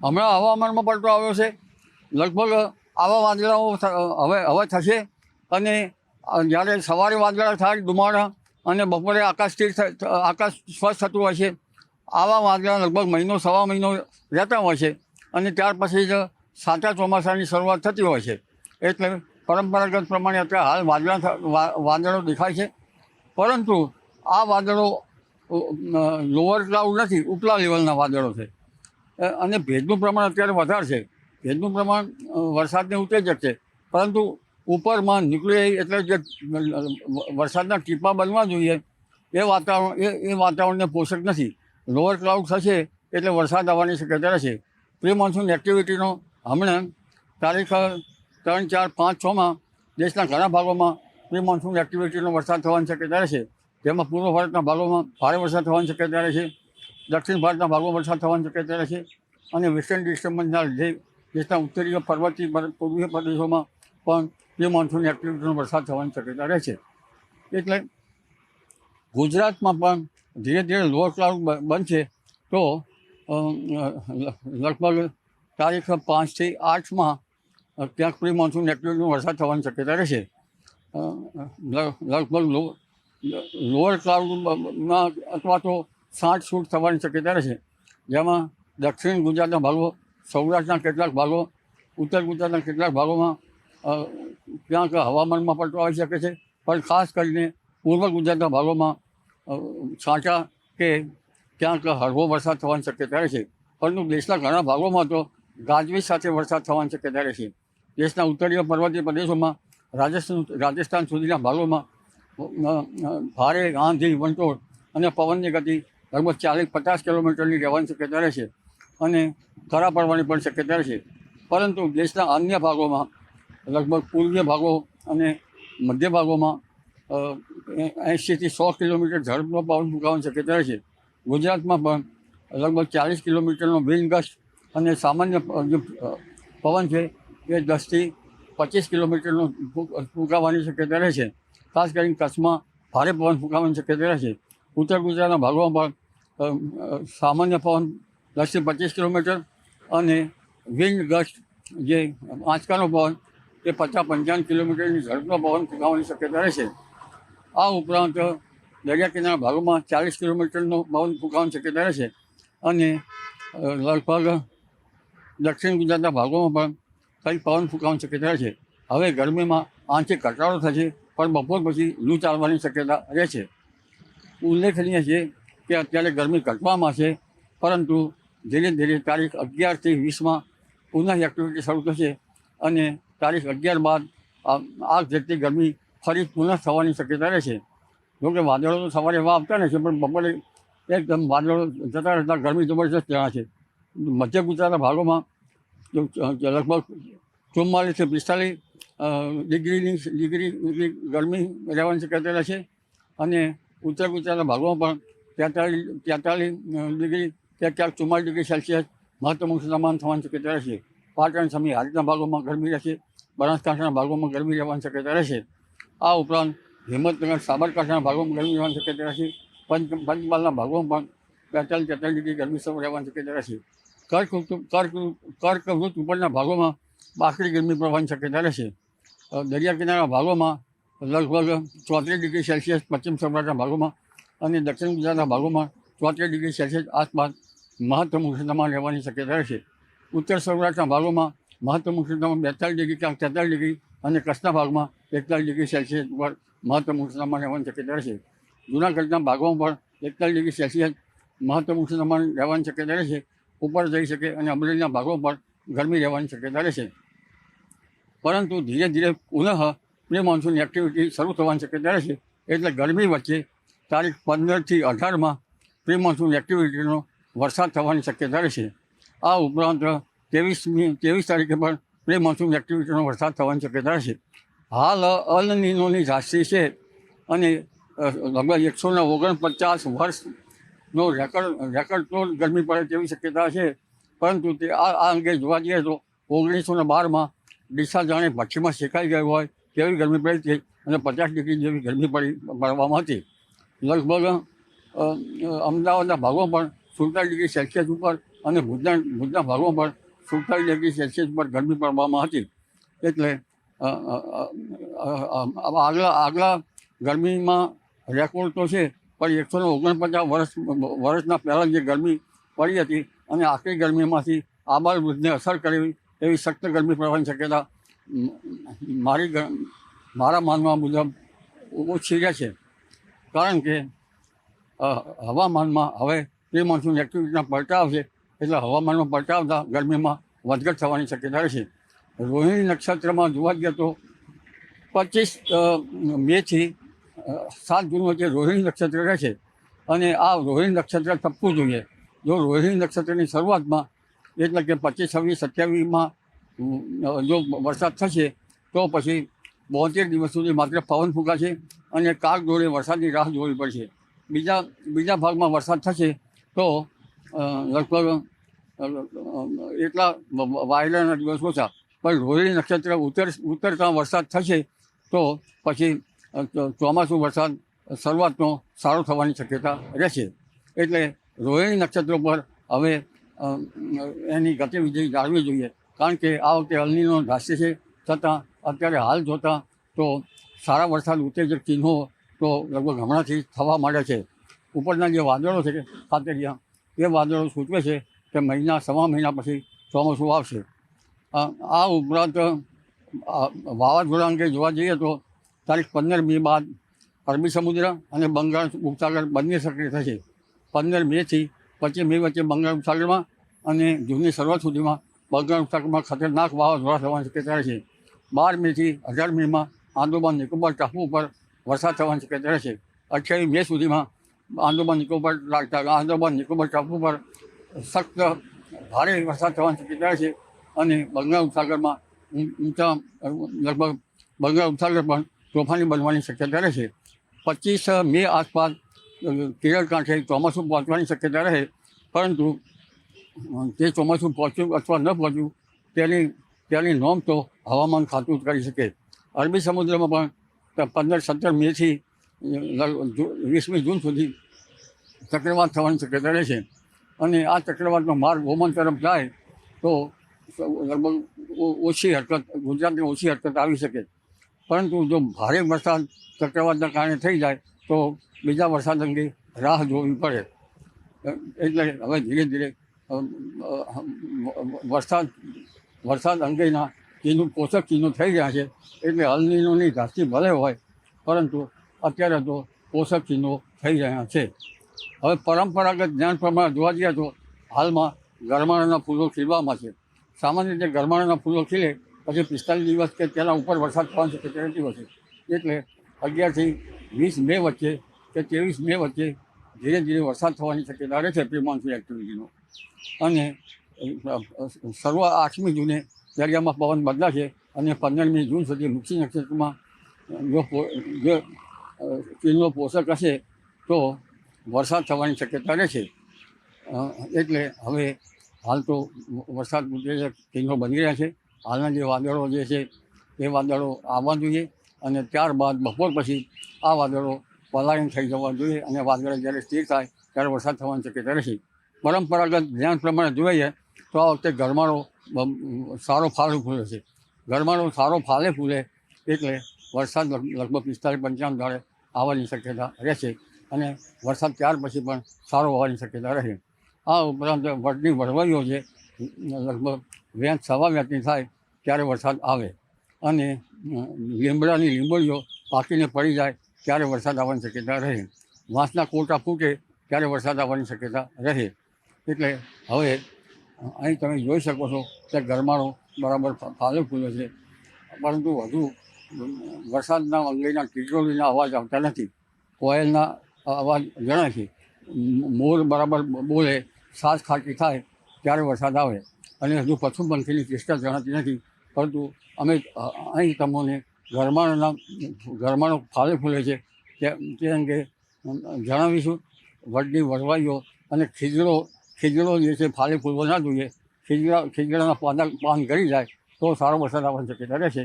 હમણાં હવામાનમાં પલટો આવ્યો છે. લગભગ આવા વાદળાઓ હવે થશે અને જ્યારે સવારે વાદળા થાય ધુમાડા અને બપોરે આકાશ સ્વચ્છ થતું હોય છે. આવા વાદળા લગભગ મહિનો સવા મહિનો રહેતા હોય છે અને ત્યાર પછી જ સાચા ચોમાસાની શરૂઆત થતી હોય છે. એટલે પરંપરાગત પ્રમાણે અત્યારે હાલ વાદળો દેખાય છે, પરંતુ આ વાદળો લોઅર ક્લાઉડ નથી, ઉપલા લેવલના વાદળો છે અને ભેજનું પ્રમાણ અત્યારે વધારે છે. ભેજનું પ્રમાણ વરસાદને ઉત્તેજક છે, પરંતુ ઉપરમાં નીકળે એટલે જે વરસાદના ટીપા બનવા જોઈએ એ વાતાવરણને પોષક નથી. લોઅર ક્લાઉડ થશે એટલે વરસાદ આવવાની શક્યતા રહેશે. પ્રી મોન્સૂન એક્ટિવિટીનો હમણાં તારીખ 3, 4, 5, 6માં દેશના ઘણા ભાગોમાં પ્રી મોન્સૂન એક્ટિવિટીનો વરસાદ થવાની શક્યતા રહેશે. જેમાં પૂર્વ ભારતના ભાગોમાં ભારે વરસાદ થવાની શક્યતા રહેશે, દક્ષિણ ભારતના ભાગોમાં વરસાદ થવાની શક્યતા રહેશે અને વેસ્ટર્ન ડિસ્ટર્બન્સના લીધે દેશના ઉત્તરીય પર્વતીય પૂર્વીય પ્રદેશોમાં પણ પ્રી મોન્સૂન એક્ટિવિટીનો વરસાદ થવાની શક્યતા રહેશે. એટલે ગુજરાતમાં પણ ધીરે ધીરે લોઅર ક્લાઉડ બનશે તો લગભગ તારીખ 5 થી 8માં ક્યાંક પ્રી મોન્સૂન એક્ટિવિટીનો વરસાદ થવાની શક્યતા રહેશે. લગભગ લોઅર ક્લાઉડમાં અથવા તો છાંટ છૂટ થવાની શક્યતા રહેશે, જેમાં દક્ષિણ ગુજરાતના ભાગો, સૌરાષ્ટ્રના કેટલાક ભાગો, ઉત્તર ગુજરાતના કેટલાક ભાગોમાં ક્યાંક હવામાનમાં પલટો આવી શકે છે, પણ ખાસ કરીને પૂર્વ ગુજરાતના ભાગોમાં છાંટા કે ક્યાંક હળવો વરસાદ થવાની શક્યતા રહેશે. પરંતુ દેશના ઘણા ભાગોમાં તો ગાજવીજ સાથે વરસાદ થવાની શક્યતા રહેશે. દેશના ઉત્તરીય પર્વતીય પ્રદેશોમાં રાજસ્થાન સુધીના ભાગોમાં ભારે આંધી, વંટોળ અને પવનની ગતિ લગભગ 40-50 કિલોમીટરની રહેવાની શક્યતા રહેશે અને કરા પડવાની પણ શક્યતા રહેશે. પરંતુ દેશના અન્ય ભાગોમાં લગભગ પૂર્વીય ભાગો અને મધ્ય ભાગોમાં 80 થી 100 કિલોમીટર ઝડપનો પવન ફૂંકાવાની શક્યતા રહેશે. ગુજરાતમાં પણ લગભગ 40 કિલોમીટરનો વિન્ડ ગસ્ટ અને સામાન્ય જે પવન છે એ 10 થી 25 કિલોમીટરનો ફૂંકાવાની શક્યતા રહેશે. ખાસ કરીને કચ્છમાં ભારે પવન ફૂંકાવાની શક્યતા રહેશે. ઉત્તર ગુજરાતના ભાગોમાં પણ સામાન્ય પવન 10 થી 25 કિલોમીટર અને વિન્ડ ગસ્ટ જે આંચકાનો પવન એ 50-55 કિલોમીટરની ઝડપનો પવન ફૂંકાવાની શક્યતા રહેશે. આ ઉપરાંત દરિયા કિનારા ભાગોમાં 40 કિલોમીટરનો પવન ફૂંકાવાની શક્યતા રહેશે અને લગભગ દક્ષિણ ગુજરાતના ભાગોમાં પણ કંઈક પવન ફૂંકાવાની શક્યતા રહેશે. હવે ગરમીમાં આંશિક ઘટાડો થશે, પણ બપોર પછી લૂ ચાલવાની શક્યતા રહેશે. ઉલ્લેખનીય છે કે અત્યારે ગરમી ઘટવામાં છે, પરંતુ ધીરે ધીરે તારીખ 11 થી 20માં પુનઃ એક્ટિવિટી શરૂ થશે અને તારીખ 11 બાદ આગ જેટલી ગરમી ફરી પુનઃ થવાની શક્યતા રહેશે. જોકે વાદળો તો સવારે એવા આવતા નથી, પણ બપોરે એકદમ વાદળો જતાં રહેતાં ગરમી જબરજસ્ત જણાશે. મધ્ય ગુજરાતના ભાગોમાં લગભગ 44 થી 45 ડિગ્રી ગરમી રહેવાની શક્યતા રહેશે અને ઉત્તર ગુજરાતના ભાગોમાં પણ 43 ડિગ્રી ક્યાંક 44 ડિગ્રી સેલ્સિયસ મહત્તમ તાપમાન થવાની શક્યતા રહેશે. પાટણ સમી હારીના ભાગોમાં ગરમી રહેશે, બનાસકાંઠાના ભાગોમાં ગરમી રહેવાની શક્યતા રહેશે. આ ઉપરાંત હિંમતનગર, સાબરકાંઠાના ભાગોમાં ગરમી રહેવાની શક્યતા રહેશે. પંચમહાલના ભાગોમાં પણ 43 ડિગ્રી ગરમી સૌ રહેવાની શક્યતા રહેશે. કર્કવૃત ઉપરના ભાગોમાં બાકડી ગરમી પડવાની શક્યતા રહેશે. દરિયા કિનારાના ભાગોમાં લગભગ 34 ડિગ્રી સેલ્સિયસ પશ્ચિમ સૌરાષ્ટ્રના ભાગોમાં અને દક્ષિણ ગુજરાતના ભાગોમાં 34 ડિગ્રી સેલ્સિયસ આસપાસ મહત્તમ ઉષ્ણતામાન રહેવાની શક્યતા રહેશે. ઉત્તર સૌરાષ્ટ્રના ભાગોમાં મહત્તમ ઉષ્ણતામાન 42 ડિગ્રી ક્યાંક 43 ડિગ્રી અને કચ્છના ભાગમાં 41 ડિગ્રી સેલ્સિયસ પર મહત્તમ ઉષ્ણતામાન રહેવાની શક્યતા રહેશે. જૂનાગઢના ભાગોમાં પણ 41 ડિગ્રી સેલ્સિયસ મહત્તમ ઉષ્ણતામાન રહેવાની શક્યતા રહેશે. ઉપર જઈ શકે અને અમરેલીના ભાગો પર ગરમી રહેવાની શક્યતા રહેશે. પરંતુ ધીરે ધીરે પુનઃ પ્રી મોન્સૂન એક્ટિવિટી શરૂ થવાની શક્યતા રહેશે. એટલે ગરમી વચ્ચે તારીખ 15 થી 18માં પ્રી મોન્સૂન એક્ટિવિટીનો વરસાદ થવાની શક્યતા રહેશે. આ ઉપરાંત 23 તારીખે પણ પ્રી મોન્સૂન એક્ટિવિટીનો વરસાદ થવાની શક્યતા રહેશે. હાલ અલ નીનોની રાશિ છે અને લગભગ 149 વર્ષનો રેકર્ડ તોડ ગરમી પડે તેવી શક્યતા છે. પરંતુ તે આ અંગે જોવા જઈએ તો 1912માં ડીસા જાણે ભઠ્ઠીમાં શેકાઈ ગયું હોય તેવી ગરમી પડી હતી અને 50 ડિગ્રી જેવી ગરમી પડવામાં હતી. લગભગ અમદાવાદના ભાગો પણ 47 ડિગ્રી સેલ્સિયસ ઉપર અને ભુજના ભાગોમાં પણ 47 ડિગ્રી સેલ્સિયસ પર ગરમી પડવામાં હતી. એટલે આગલા ગરમીમાં રેકોર્ડ તો છે, પણ 149 વર્ષના પહેલાં જે ગરમી પડી હતી અને આખરી ગરમીમાંથી આબાલવૃદ્ધને અસર કરી એવી સખ્ત ગરમી પડવાની શક્યતા મારા માનવા મુજબ ઓછી રહે છે. કારણ કે હવામાનમાં હવે પ્રી મોન્સૂન એક્ટિવિટીના પલટાવ છે, એટલે હવામાનમાં પલટાવતા ગરમીમાં વધઘટ થવાની શક્યતા રહેશે. રોહિણી નક્ષત્રમાં જોવા જઈએ તો 25 મેથી 7 જૂન વચ્ચે રોહિણી નક્ષત્ર રહેશે અને આ રોહિણી નક્ષત્ર ટપકવું જોઈએ. જો રોહિણી નક્ષત્રની શરૂઆતમાં એટલે કે 25, 26, 27માં જો વરસાદ થશે તો પછી 72 દિવસ સુધી માત્ર પવન ફૂંકાશે અને કાગ દોરે વરસાદની રાહ જોવી પડશે. બીજા ભાગમાં વરસાદ થશે તો લગભગ એટલા વાયરાના દિવસ ઓછા, પણ રોહિણી નક્ષત્ર ઉત્તરતા વરસાદ થશે તો પછી ચોમાસું વરસાદ શરૂઆતનો સારો થવાની શક્યતા રહેશે. એટલે રોહિણી નક્ષત્ર પર હવે એની ગતિવિધિ જાળવવી જોઈએ. કારણ કે આ વખતે અલનીનો રાશિ છે, છતાં અત્યારે હાલ જોતાં તો સારા વરસાદ ઉત્તેજક ચિહ્નો તો લગભગ હમણાંથી થવા માંડે છે. ઉપરના જે વાદળો છે ખાતેરિયા, એ વાદળો સૂચવે છે કે સવા મહિના પછી ચોમાસું આવશે. આ ઉપરાંત વાવાઝોડા અંગે જોવા જઈએ તો તારીખ 15 મે બાદ અરબી સમુદ્ર અને બંગાળ ઉપસાગર બંને સક્રિય થશે. 15 મેથી 25 મે વચ્ચે બંગાળ ઉપસાગરમાં અને જૂનની શરૂઆત સુધીમાં બંગાળ ઉપસાગરમાં ખતરનાક વાવાઝોડા થવાની શક્યતા રહેશે. 12 મેથી 18 મેમાં આંદોમાન નિકોબાર ટાપુ ઉપર વરસાદ થવાની શક્યતા રહેશે. 28 મે સુધીમાં આંદોમાન નિકોબાર ટાપુ પર સખ્ત ભારે વરસાદ થવાની શક્યતા રહેશે અને બંગાળ ઉપસાગરમાં લગભગ બંગાળ ઉપસાગર પણ તોફાની બનવાની શક્યતા રહેશે. 25 મે આસપાસ કેરળ કાંઠે ચોમાસું પહોંચવાની શક્યતા રહે, પરંતુ તે ચોમાસું પહોંચ્યું અથવા ન પહોંચ્યું તેની નોંધ તો હવામાન ખાતું કરી શકે. અરબી સમુદ્રમાં પણ 15-17 મેથી 20મી જૂન સુધી ચક્રવાત થવાની શક્યતા રહેશે અને આ ચક્રવાતનો માર્ગ ઓમાન તરફ જાય તો લગભગ ગુજરાતની ઓછી હરકત આવી શકે. પરંતુ જો ભારે વરસાદ ચક્રવાતના કારણે થઈ જાય તો બીજા વરસાદ અંગે રાહ જોવી પડે. એટલે હવે ધીરે ધીરે વરસાદ અંગેના પોષક ચિહ્નો થઈ રહ્યા છે. એટલે અલનીનોની ધાસ્તી ભલે હોય, પરંતુ અત્યારે તો પોષક ચિહ્નો થઈ રહ્યા છે. હવે પરંપરાગત જ્ઞાન પ્રમાણે જોવા જઈએ તો હાલમાં ગરમાળાના ફૂલો ખીલવામાં છે. સામાન્ય રીતે ગરમાળાના ફૂલો ખીલે પછી 45 દિવસ કે તેના ઉપર વરસાદ થવાની શક્યતા રહેતી હોય છે. એટલે 11થી 20 મે વચ્ચે કે 23 મે વચ્ચે ધીરે ધીરે વરસાદ થવાની શક્યતા રહે છે પ્રી મોન્સૂન એક્ટિવિટીનો. અને 8મી જૂને દરિયામાં પવન બદલાશે અને 15મી જૂન સુધી વૃક્ષી નક્ષત્રમાં જો ચિહ્નો પોષક હશે તો વરસાદ થવાની શક્યતા રહેશે. એટલે હવે હાલ તો વરસાદ ચિહ્નો બની રહ્યા છે. હાલના જે વાદળો છે એ વાદળો આવવા જોઈએ અને ત્યારબાદ બપોર પછી આ વાદળો પલાયન થઈ જવા જોઈએ અને વાદળો જ્યારે સ્થિર થાય ત્યારે વરસાદ થવાની શક્યતા રહેશે. પરંપરાગત જ્ઞાન પ્રમાણે જોઈએ તો આ વખતે ગરમાળો સારો ફાલે ફૂલે છે. ગરમાળો સારો ફાલે ફૂલે એટલે વરસાદ લગભગ 45-55 દાડે આવવાની શક્યતા રહેશે અને વરસાદ ત્યાર પછી પણ સારો હોવાની શક્યતા રહે. આ ઉપરાંત વડની વળવાઈઓ છે, લગભગ વેચ સવા વેચની થાય ત્યારે વરસાદ આવે અને લીમડાની લીંબડીઓ પાકીને પડી જાય ત્યારે વરસાદ આવવાની શક્યતા રહે. વાંસના કોટા ફૂટે ત્યારે વરસાદ આવવાની શક્યતા રહે. એટલે હવે અહીં તમે જોઈ શકો છો કે ગરમાળો બરાબર ફાલે ફૂલે છે, પરંતુ વધુ વરસાદના અંગેના ટીટોળીના અવાજ આવતા નથી. કોયલના અવાજ જણાય છે. મોર બરાબર બોલે, સાસ ખાટી થાય ત્યારે વરસાદ આવે અને હજુ પશુ પંખીની ચેષ્ટા જણાતી નથી. પરંતુ અમે અહીં તમને ગરમાળો ફાલે ફૂલે છે તે અંગે જણાવીશું. વડની વળવાઈઓ અને ખીજડો જે છે ફાલે ફૂલવો ના જોઈએ. ખીજડાના પાન ગળી જાય તો સારો વરસાદ આવવાની શક્યતા રહેશે.